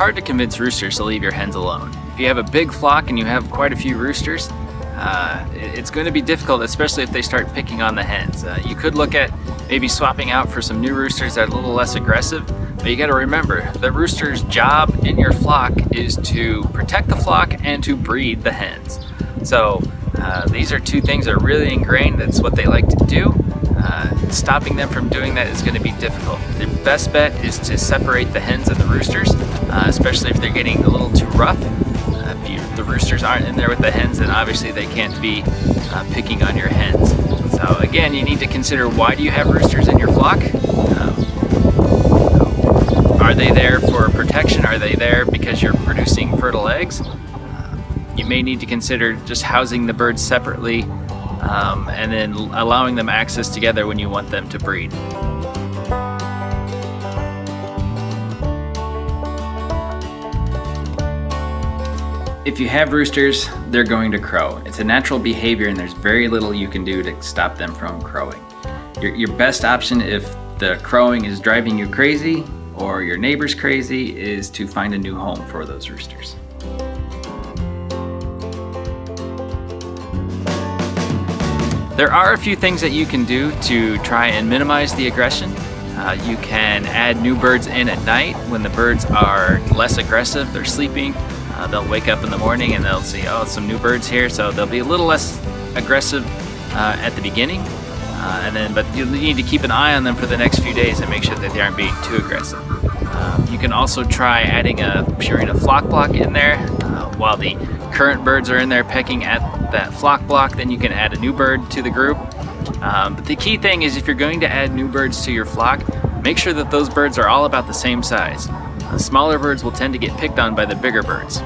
hard to convince roosters to leave your hens alone. If you have a big flock and you have quite a few roosters, it's going to be difficult, especially if they start picking on the hens. You could look at maybe swapping out for some new roosters that are a little less aggressive, but you got to remember, the rooster's job in your flock is to protect the flock and to breed the hens. So these are two things that are really ingrained. That's what they like to do. Stopping them from doing that is going to be difficult. The best bet is to separate the hens and the roosters, especially if they're getting a little too rough. If the roosters aren't in there with the hens, then obviously they can't be picking on your hens. So again, you need to consider, why do you have roosters in your flock? Are they there for protection? Are they there because you're producing fertile eggs? You may need to consider just housing the birds separately and then allowing them access together when you want them to breed. If you have roosters, they're going to crow. It's a natural behavior and there's very little you can do to stop them from crowing. Your best option, if the crowing is driving you crazy or your neighbor's crazy, is to find a new home for those roosters. There are a few things that you can do to try and minimize the aggression. You can add new birds in at night when the birds are less aggressive, they're sleeping. They'll wake up in the morning and they'll see, oh, some new birds here, so they'll be a little less aggressive at the beginning. But you need to keep an eye on them for the next few days and make sure that they aren't being too aggressive. You can also try adding a Purina flock block in there. While the current birds are in there pecking at that flock block, then you can add a new bird to the group. But the key thing is, if you're going to add new birds to your flock, make sure that those birds are all about the same size. Smaller birds will tend to get picked on by the bigger birds.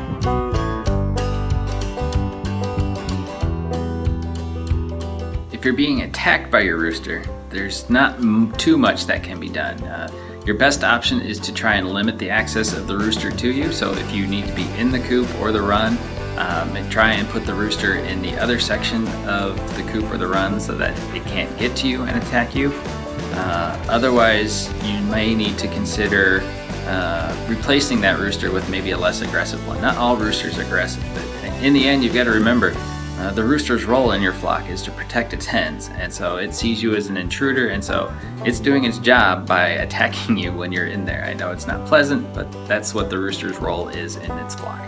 If you're being attacked by your rooster, there's not too much that can be done. Your best option is to try and limit the access of the rooster to you. So if you need to be in the coop or the run, try and put the rooster in the other section of the coop or the run so that it can't get to you and attack you. Otherwise, you may need to consider replacing that rooster with maybe a less aggressive one. Not all roosters are aggressive, but in the end, you've got to remember, the rooster's role in your flock is to protect its hens, and so it sees you as an intruder, and so it's doing its job by attacking you when you're in there. I know it's not pleasant, but that's what the rooster's role is in its flock.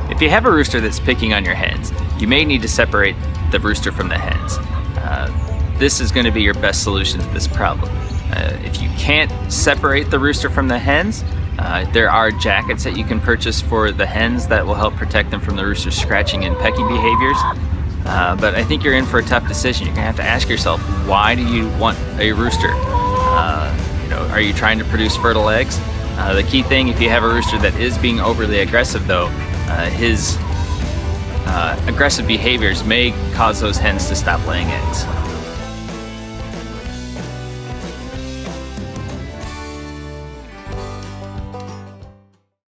If you have a rooster that's picking on your hens, you may need to separate the rooster from the hens. This is going to be your best solution to this problem. If you can't separate the rooster from the hens, there are jackets that you can purchase for the hens that will help protect them from the rooster's scratching and pecking behaviors. But I think you're in for a tough decision. You're going to have to ask yourself, why do you want a rooster? Are you trying to produce fertile eggs? The key thing, if you have a rooster that is being overly aggressive though, his aggressive behaviors may cause those hens to stop laying eggs.